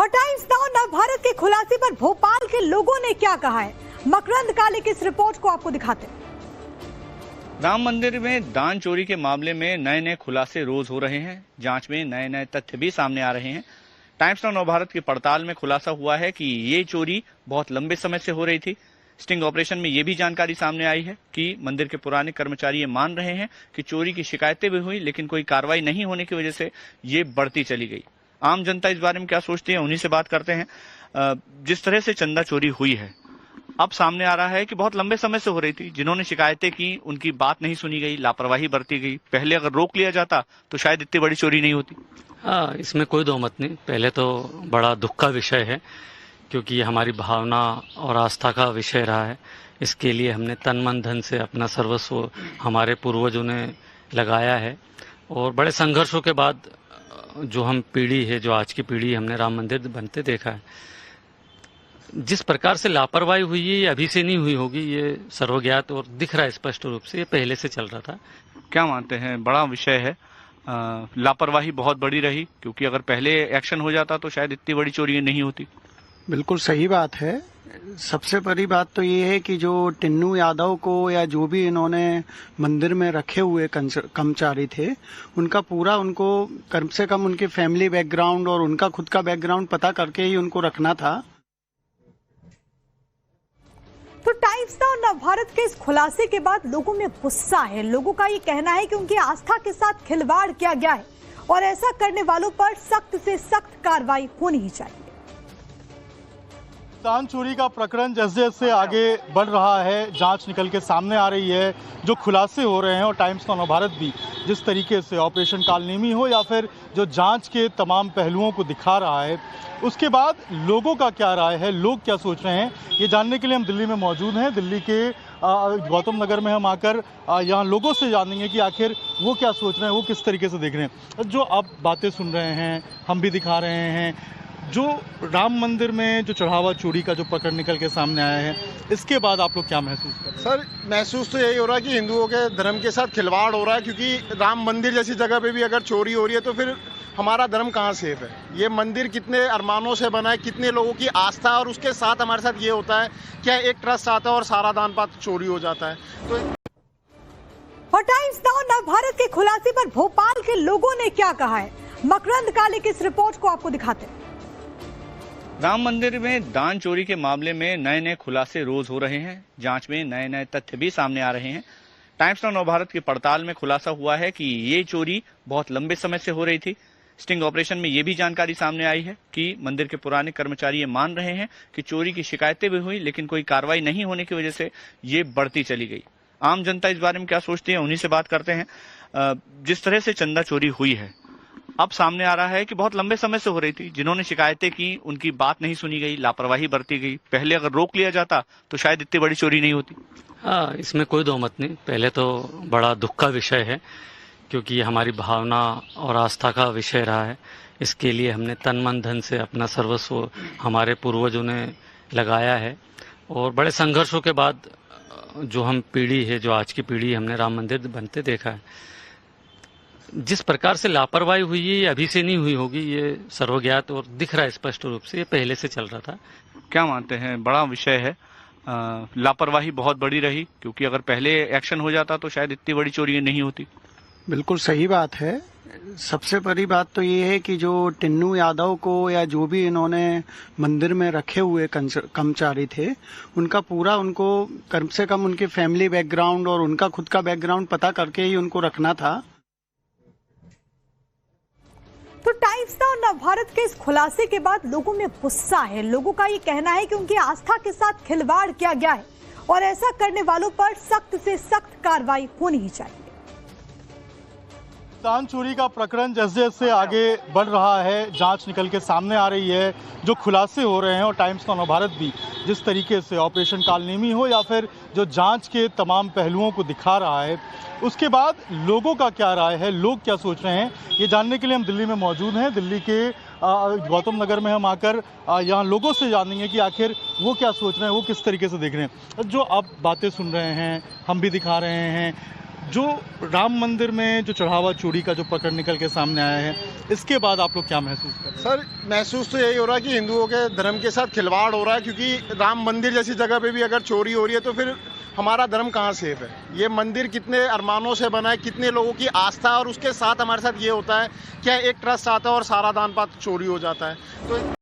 और times now Navbharat के खुलासे पर भोपाल के लोगों ने क्या कहा है, मकरंद काले की इस रिपोर्ट को आपको दिखाते हैं। राम मंदिर में दान चोरी के मामले में नए नए खुलासे रोज हो रहे हैं। जांच में नए नए तथ्य भी सामने आ रहे हैं। टाइम्स नाउ नवभारत की पड़ताल में खुलासा हुआ है कि ये चोरी बहुत लंबे समय से हो रही थी। स्टिंग ऑपरेशन में ये भी जानकारी सामने आई है कि मंदिर के पुराने कर्मचारी ये मान रहे हैं कि चोरी की शिकायतें भी हुई, लेकिन कोई कार्रवाई नहीं होने की वजह से ये बढ़ती चली गई। आम जनता इस बारे में क्या सोचती है, उन्हीं से बात करते हैं। जिस तरह से चंदा चोरी हुई है, अब सामने आ रहा है कि बहुत लंबे समय से हो रही थी। जिन्होंने शिकायतें की उनकी बात नहीं सुनी गई, लापरवाही बरती गई। पहले अगर रोक लिया जाता तो शायद इतनी बड़ी चोरी नहीं होती। हाँ, इसमें कोई दो मत नहीं। पहले तो बड़ा दुख का विषय है, क्योंकि ये हमारी भावना और आस्था का विषय रहा है। इसके लिए हमने तन मन धन से अपना सर्वस्व हमारे पूर्वजों ने लगाया है, और बड़े संघर्षों के बाद जो हम पीढ़ी है, जो आज की पीढ़ी, हमने राम मंदिर बनते देखा है। जिस प्रकार से लापरवाही हुई है, ये अभी से नहीं हुई होगी, ये सर्वज्ञात और दिख रहा है स्पष्ट रूप से। ये पहले से चल रहा था। क्या मानते हैं, बड़ा विषय है। लापरवाही बहुत बड़ी रही, क्योंकि अगर पहले एक्शन हो जाता तो शायद इतनी बड़ी चोरी नहीं होती। बिल्कुल सही बात है। सबसे बड़ी बात तो ये है कि जो टिन्नू यादव को या जो भी इन्होंने मंदिर में रखे हुए कर्मचारी थे, उनका पूरा, उनको कम से कम उनके फैमिली बैकग्राउंड और उनका खुद का बैकग्राउंड पता करके ही उनको रखना था। तो टाइम्स नाउ नवभारत के इस खुलासे के बाद लोगों में गुस्सा है। लोगों का ये कहना है कि उनकी आस्था के साथ खिलवाड़ किया गया है और ऐसा करने वालों पर सख्त से सख्त कार्रवाई होनी ही चाहिए। दान चोरी का प्रकरण जैसे जैसे आगे बढ़ रहा है, जांच निकल के सामने आ रही है, जो खुलासे हो रहे हैं, और टाइम्स नाउ नवभारत भी जिस तरीके से ऑपरेशन कालनेमी हो या फिर जो जांच के तमाम पहलुओं को दिखा रहा है, उसके बाद लोगों का क्या राय है, लोग क्या सोच रहे हैं, ये जानने के लिए हम दिल्ली में मौजूद हैं। दिल्ली के गौतम नगर में हम आकर यहाँ लोगों से जानेंगे कि आखिर वो क्या सोच रहे हैं, वो किस तरीके से देख रहे हैं। जो आप बातें सुन रहे हैं, हम भी दिखा रहे हैं, जो राम मंदिर में जो चढ़ावा चोरी का जो प्रकरण निकल के सामने आया है, इसके बाद आप लोग क्या महसूस कर रहे हैं? सर, महसूस तो यही हो रहा है कि हिंदुओं के धर्म के साथ खिलवाड़ हो रहा है, क्योंकि राम मंदिर जैसी जगह पे भी अगर चोरी हो रही है तो फिर हमारा धर्म कहाँ सेफ है। ये मंदिर कितने अरमानों से बना है, कितने लोगों की आस्था, और उसके साथ हमारे साथ ये होता है क्या एक ट्रस्ट आता है और सारा दान पात्र चोरी हो जाता है। तो और टाइम्स नाउ नवभारत के खुलासे पर भोपाल के लोगों ने क्या कहा है, मकरंद काले की इस रिपोर्ट को आपको दिखाते हैं। राम मंदिर में दान चोरी के मामले में नए नए खुलासे रोज हो रहे हैं। जांच में नए नए तथ्य भी सामने आ रहे हैं। टाइम्स नाउ नवभारत की पड़ताल में खुलासा हुआ है कि ये चोरी बहुत लंबे समय से हो रही थी। स्टिंग ऑपरेशन में ये भी जानकारी सामने आई है कि मंदिर के पुराने कर्मचारी ये मान रहे हैं कि चोरी की शिकायतें भी हुई, लेकिन कोई कार्रवाई नहीं होने की वजह से ये बढ़ती चली गई। आम जनता इस बारे में क्या सोचती है, उन्हीं से बात करते हैं। जिस तरह से चंदा चोरी हुई है, अब सामने आ रहा है कि बहुत लंबे समय से हो रही थी। जिन्होंने शिकायतें की उनकी बात नहीं सुनी गई, लापरवाही बरती गई। पहले अगर रोक लिया जाता तो शायद इतनी बड़ी चोरी नहीं होती। हाँ, इसमें कोई दो मत नहीं। पहले तो बड़ा दुख का विषय है, क्योंकि ये हमारी भावना और आस्था का विषय रहा है। इसके लिए हमने तन मन धन से अपना सर्वस्व हमारे पूर्वजों ने लगाया है, और बड़े संघर्षों के बाद जो हम पीढ़ी है, जो आज की पीढ़ी, हमने राम मंदिर बनते देखा है। जिस प्रकार से लापरवाही हुई है, ये अभी से नहीं हुई होगी, ये सर्वज्ञात और दिख रहा है स्पष्ट रूप से। ये पहले से चल रहा था। क्या मानते हैं, बड़ा विषय है। लापरवाही बहुत बड़ी रही, क्योंकि अगर पहले एक्शन हो जाता तो शायद इतनी बड़ी चोरी नहीं होती। बिल्कुल सही बात है। सबसे बड़ी बात तो ये है कि जो टिन्नू यादव को या जो भी इन्होंने मंदिर में रखे हुए कर्मचारी थे, उनका पूरा, उनको कम से कम उनके फैमिली बैकग्राउंड और उनका खुद का बैकग्राउंड पता करके ही उनको रखना था। तो टाइम्स नाउ नवभारत के इस खुलासे के बाद लोगों में गुस्सा है। लोगों का ये कहना है कि उनकी आस्था के साथ खिलवाड़ किया गया है और ऐसा करने वालों पर सख्त से सख्त कार्रवाई होनी ही चाहिए। दान चोरी का प्रकरण जैसे जैसे आगे बढ़ रहा है, जांच निकल के सामने आ रही है, जो खुलासे हो रहे हैं, और टाइम्स नाउ नवभारत भी जिस तरीके से ऑपरेशन कालनेमी हो या फिर जो जांच के तमाम पहलुओं को दिखा रहा है, उसके बाद लोगों का क्या राय है, लोग क्या सोच रहे हैं, ये जानने के लिए हम दिल्ली में मौजूद हैं। दिल्ली के गौतम नगर में हम आकर यहाँ लोगों से जानेंगे कि आखिर वो क्या सोच रहे हैं, वो किस तरीके से देख रहे हैं। जो आप बातें सुन रहे हैं, हम भी दिखा रहे हैं, जो राम मंदिर में जो चढ़ावा चोरी का जो प्रकरण निकल के सामने आया है, इसके बाद आप लोग क्या महसूस कर रहे हैं? सर महसूस तो यही हो रहा है कि हिंदुओं के धर्म के साथ खिलवाड़ हो रहा है, क्योंकि राम मंदिर जैसी जगह पे भी अगर चोरी हो रही है तो फिर हमारा धर्म कहाँ सेफ है। ये मंदिर कितने अरमानों से बना है, कितने लोगों की आस्था, और उसके साथ हमारे साथ ये होता है क्या एक ट्रस्ट आता है और सारा दान पात्र चोरी हो जाता है। तो